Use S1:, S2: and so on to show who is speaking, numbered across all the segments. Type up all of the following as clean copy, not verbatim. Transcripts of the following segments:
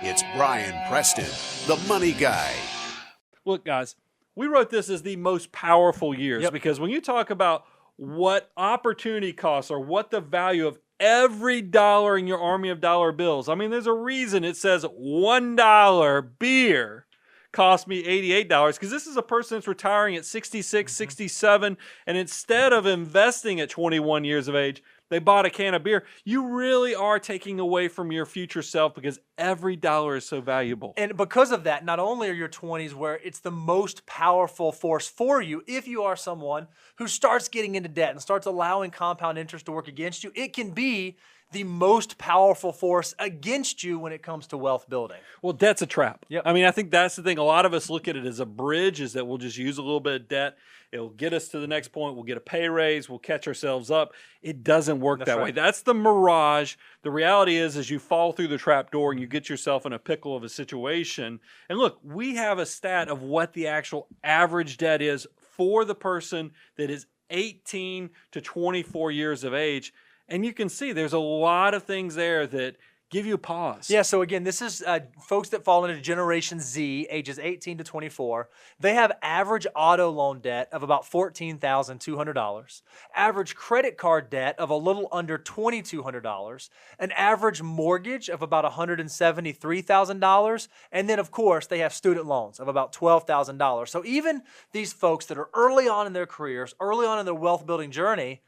S1: It's Brian Preston, the money guy.
S2: Look, guys, we wrote this as the most powerful years because when you talk about what opportunity costs or what the value of every dollar in your army of dollar bills, I mean, there's a reason it says $1 beer cost me $88 because this is a person that's retiring at 66, 67, and instead of investing at 21 years of age, they bought a can of beer. You really are taking away from your future self because every dollar is so valuable.
S3: And because of that, not only are your 20s where it's the most powerful force for you, if you are someone who starts getting into debt and starts allowing compound interest to work against you, it can be the most powerful force against you when it comes to wealth building.
S2: Well, debt's a trap.
S3: Yep.
S2: I mean, I think that's the thing. A lot of us look at it as a bridge, is that we'll just use a little bit of debt. It'll get us to the next point. We'll get a pay raise. We'll catch ourselves up. It doesn't work that way. That's the mirage. The reality is you fall through the trap door and you get yourself in a pickle of a situation. And look, we have a stat of what the actual average debt is for the person that is 18 to 24 years of age. And you can see there's a lot of things there that give you a pause.
S3: Yeah, so again, this is folks that fall into Generation Z, ages 18 to 24. They have average auto loan debt of about $14,200, average credit card debt of a little under $2,200, an average mortgage of about $173,000, and then, of course, they have student loans of about $12,000. So even these folks that are early on in their careers, early on in their wealth-building journey,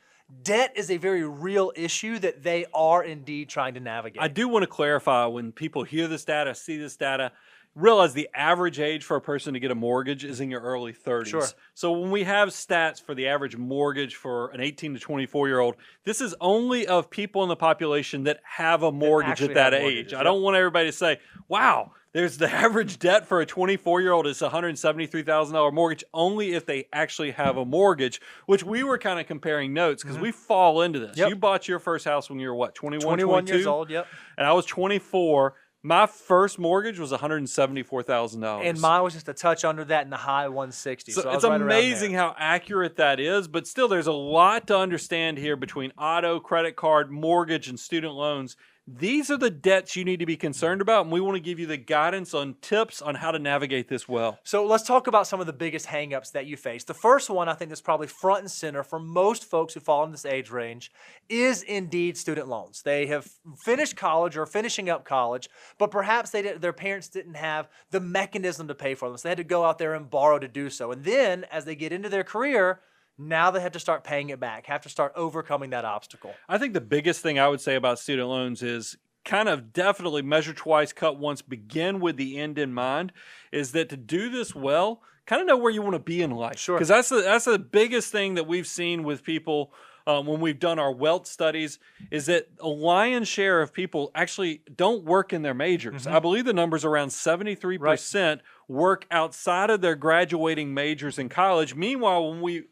S3: debt is a very real issue that they are indeed trying to navigate.
S2: I do want to clarify, when people hear this data, see this data, realize the average age for a person to get a mortgage is in your early 30s.
S3: Sure.
S2: So when we have stats for the average mortgage for an 18 to 24-year-old, this is only of people in the population that have a mortgage at that age. I don't want everybody to say, wow, there's the average debt for a 24-year-old is a $173,000 mortgage, only if they actually have a mortgage, which we were kind of comparing notes because we fall into this. You bought your first house when you were what, 21
S3: years old, yep.
S2: And I was 24. My first mortgage was $174,000.
S3: And mine was just a touch under that in the high 160s.
S2: So it's amazing how accurate that is, but still there's a lot to understand here between auto, credit card, mortgage, and student loans. These are the debts you need to be concerned about, and we want to give you the guidance on tips on how to navigate this well.
S3: So let's talk about some of the biggest hangups that you face. The first one, I think, that's probably front and center for most folks who fall in this age range is indeed student loans. They have finished college or finishing up college, but perhaps their parents didn't have the mechanism to pay for them, so they had to go out there and borrow to do so. And then as they get into their career, now they have to start paying it back, have to start overcoming that obstacle.
S2: I think the biggest thing I would say about student loans is kind of definitely measure twice, cut once, begin with the end in mind, is that to do this well, kind of know where you want to be in life.
S3: Sure.
S2: Because that's the biggest thing that we've seen with people when we've done our wealth studies, is that a lion's share of people actually don't work in their majors. I believe the number's around 73% work outside of their graduating majors in college. Meanwhile, when we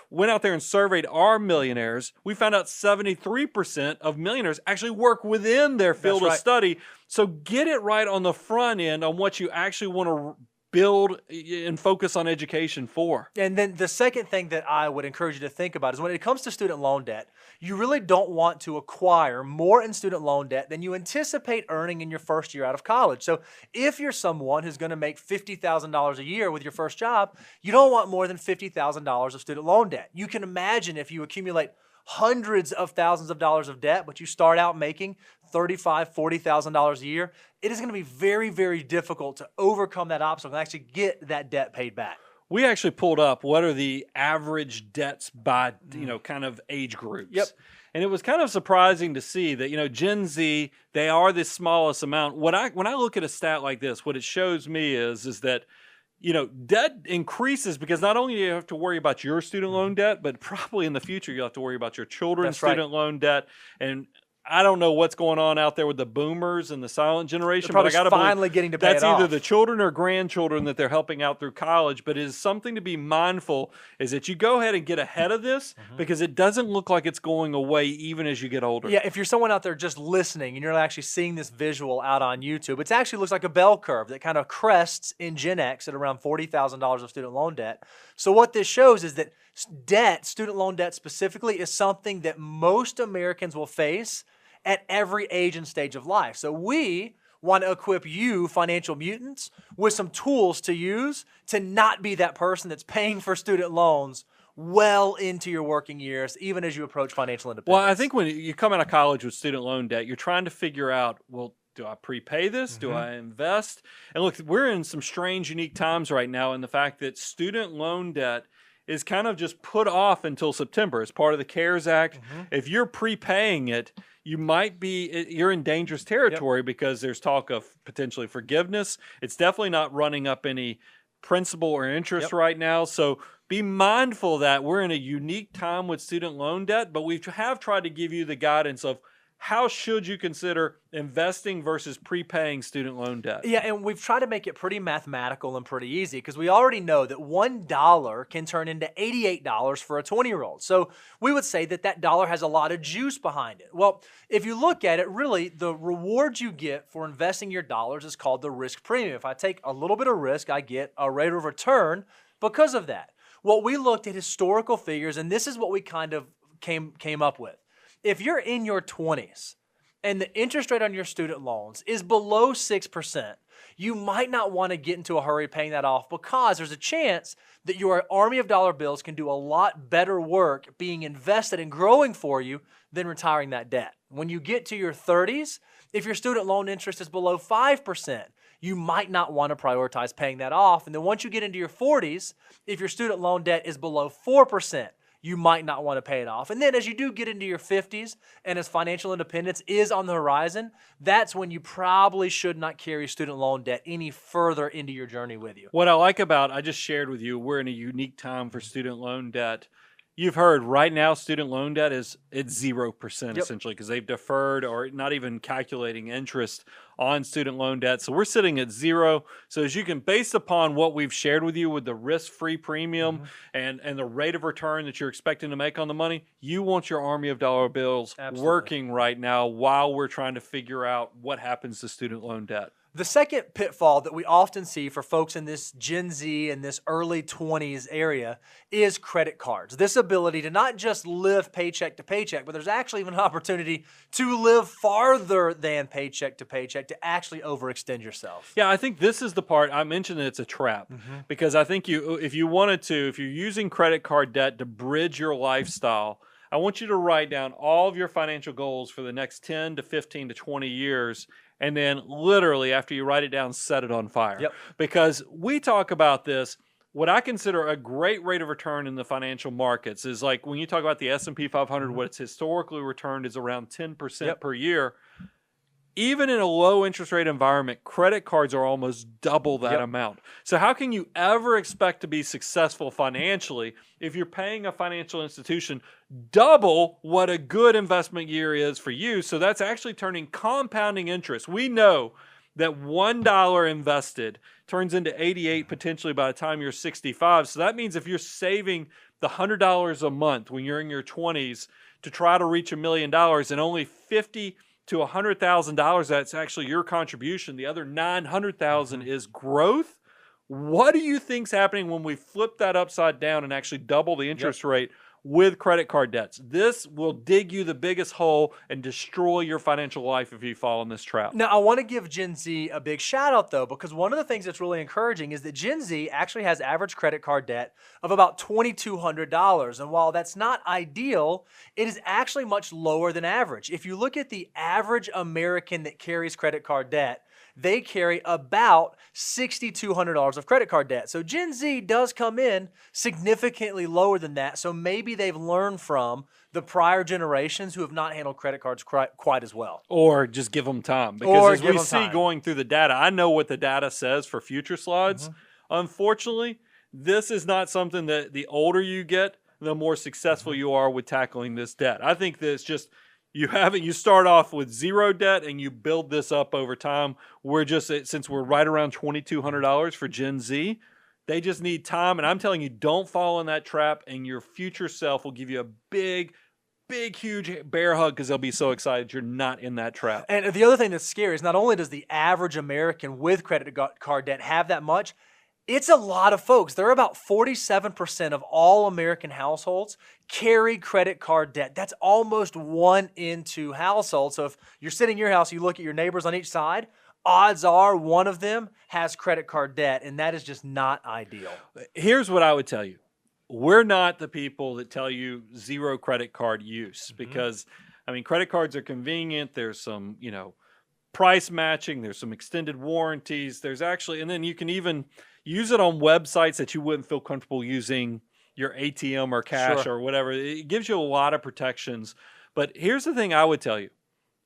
S2: went out there and surveyed our millionaires, we found out 73% of millionaires actually work within their field of study. So get it right on the front end on what you actually want to build and focus on education for.
S3: And then the second thing that I would encourage you to think about is when it comes to student loan debt, you really don't want to acquire more in student loan debt than you anticipate earning in your first year out of college. So if you're someone who's going to make $50,000 a year with your first job, you don't want more than $50,000 of student loan debt. You can imagine if you accumulate hundreds of thousands of dollars of debt, but you start out making $35,000, $40,000 a year, it is going to be very, very difficult to overcome that obstacle and actually get that debt paid back.
S2: We actually pulled up what are the average debts by, kind of age groups.
S3: Yep.
S2: And it was kind of surprising to see that, Gen Z, they are the smallest amount. When I look at a stat like this, what it shows me is that debt increases because not only do you have to worry about your student loan debt, but probably in the future you'll have to worry about your children's student loan debt. And I don't know what's going on out there with the boomers and the silent generation,
S3: but
S2: I got to
S3: finally getting to pay
S2: that's
S3: it
S2: either
S3: off.
S2: the children or grandchildren that they're helping out through college. But it is something to be mindful is that you go ahead and get ahead of this because it doesn't look like it's going away even as you get older.
S3: Yeah, if you're someone out there just listening and you're not actually seeing this visual out on YouTube, it actually looks like a bell curve that kind of crests in Gen X at around $40,000 of student loan debt. So what this shows is that debt, student loan debt specifically, is something that most Americans will face at every age and stage of life. So we want to equip you, financial mutants, with some tools to use to not be that person that's paying for student loans well into your working years, even as you approach financial independence.
S2: Well, I think when you come out of college with student loan debt, you're trying to figure out, well, do I prepay this? Do I invest? And look, we're in some strange, unique times right now in the fact that student loan debt is kind of just put off until September. It's part of the CARES Act. If you're prepaying it, you're in dangerous territory because there's talk of potentially forgiveness. It's definitely not running up any principal or interest right now. So be mindful that we're in a unique time with student loan debt, but we have tried to give you the guidance of how should you consider investing versus prepaying student loan debt?
S3: Yeah, and we've tried to make it pretty mathematical and pretty easy because we already know that $1 can turn into $88 for a 20-year-old. So we would say that dollar has a lot of juice behind it. Well, if you look at it, really, the reward you get for investing your dollars is called the risk premium. If I take a little bit of risk, I get a rate of return because of that. Well, we looked at historical figures, and this is what we kind of came up with. If you're in your 20s and the interest rate on your student loans is below 6%, you might not want to get into a hurry paying that off because there's a chance that your army of dollar bills can do a lot better work being invested and growing for you than retiring that debt. When you get to your 30s, if your student loan interest is below 5%, you might not want to prioritize paying that off. And then once you get into your 40s, if your student loan debt is below 4%, you might not want to pay it off. And then as you do get into your 50s and as financial independence is on the horizon, that's when you probably should not carry student loan debt any further into your journey with you.
S2: What I like about, I just shared with you, we're in a unique time for student loan debt. You've heard right now student loan debt it's 0% essentially because they've deferred or not even calculating interest on student loan debt. So we're sitting at 0. So as you can, based upon what we've shared with you with the risk-free premium and the rate of return that you're expecting to make on the money, you want your army of dollar bills working right now while we're trying to figure out what happens to student loan debt.
S3: The second pitfall that we often see for folks in this Gen Z and this early 20s area is credit cards. This ability to not just live paycheck to paycheck, but there's actually even an opportunity to live farther than paycheck to paycheck to actually overextend yourself.
S2: Yeah, I think this is the part I mentioned that it's a trap because I think if you're using credit card debt to bridge your lifestyle, I want you to write down all of your financial goals for the next 10 to 15 to 20 years. And then literally after you write it down, set it on fire. Because we talk about this, what I consider a great rate of return in the financial markets is like when you talk about the S&P 500, what it's historically returned is around 10% per year. Even in a low interest rate environment, credit cards are almost double that amount. So how can you ever expect to be successful financially if you're paying a financial institution double what a good investment year is for you? So that's actually turning compounding interest. We know that $1 invested turns into 88 potentially by the time you're 65. So that means if you're saving the $100 a month when you're in your 20s to try to reach $1 million and only $50,000 to $100,000, that's actually your contribution. The other $900,000 is growth. What do you think's happening when we flip that upside down and actually double the interest rate with credit card debts? This will dig you the biggest hole and destroy your financial life if you fall in this trap.
S3: Now, I want to give Gen Z a big shout out though, because one of the things that's really encouraging is that Gen Z actually has average credit card debt of about $2,200. And while that's not ideal, it is actually much lower than average. If you look at the average American that carries credit card debt, they carry about $6,200 of credit card debt. So Gen Z does come in significantly lower than that. So maybe they've learned from the prior generations who have not handled credit cards quite as well.
S2: Or just give them time. Because as we see going through the data, I know what the data says for future slides. Unfortunately, this is not something that the older you get, the more successful you are with tackling this debt. I think that it's just... You start off with 0 debt and you build this up over time. Since we're right around $2,200 for Gen Z, they just need time. And I'm telling you, don't fall in that trap and your future self will give you a big, huge bear hug because they'll be so excited you're not in that trap.
S3: And the other thing that's scary is not only does the average American with credit card debt have that much, it's a lot of folks. There are about 47% of all American households carry credit card debt. That's almost 1 in 2 households. So if you're sitting in your house, you look at your neighbors on each side, odds are one of them has credit card debt, and that is just not ideal.
S2: Here's what I would tell you. We're not the people that tell you zero credit card use because, I mean, credit cards are convenient. There's some, price matching. There's some extended warranties. There's actually, and then you can even use it on websites that you wouldn't feel comfortable using your ATM or cash or whatever. It gives you a lot of protections. But here's the thing I would tell you.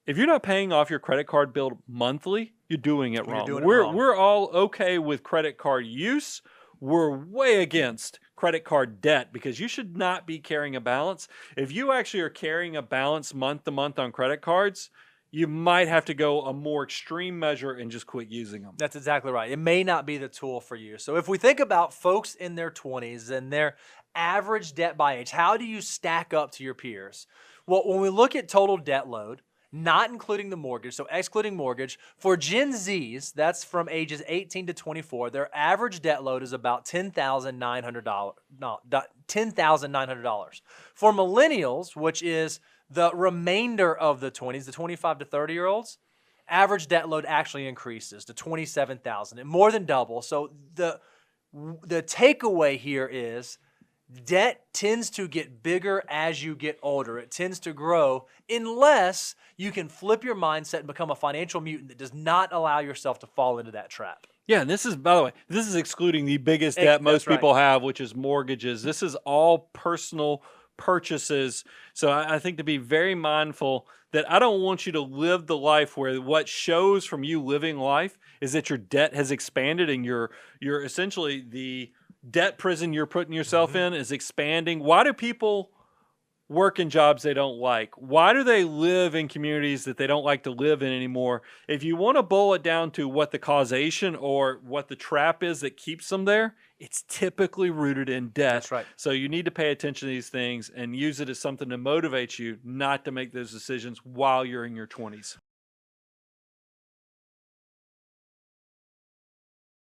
S2: If you're not paying off your credit card bill monthly, you're doing it wrong. We're all okay with credit card use. We're way against credit card debt because you should not be carrying a balance. If you actually are carrying a balance month to month on credit cards, you might have to go a more extreme measure and just quit using them.
S3: That's exactly right. It may not be the tool for you. So if we think about folks in their 20s and their average debt by age, how do you stack up to your peers? Well, when we look at total debt load, not including the mortgage, so excluding mortgage, for Gen Zs, that's from ages 18 to 24, their average debt load is about $10,900. $10,900. For millennials, which is the remainder of the 20s, the 25 to 30-year-olds, average debt load actually increases to $27,000, and more than double. So the takeaway here is debt tends to get bigger as you get older. It tends to grow unless you can flip your mindset and become a financial mutant that does not allow yourself to fall into that trap.
S2: Yeah, and this is, by the way, this is excluding the biggest debt most people have, which is mortgages. This is all personal purchases. So I think to be very mindful that I don't want you to live the life where what shows from you living life is that your debt has expanded and you're essentially the debt prison you're putting yourself in is expanding. Why do people work in jobs they don't like? Why do they live in communities that they don't like to live in anymore? If you want to boil it down to what the causation or what the trap is that keeps them there, it's typically rooted in debt.
S3: That's right.
S2: So you need to pay attention to these things and use it as something to motivate you not to make those decisions while you're in your 20s.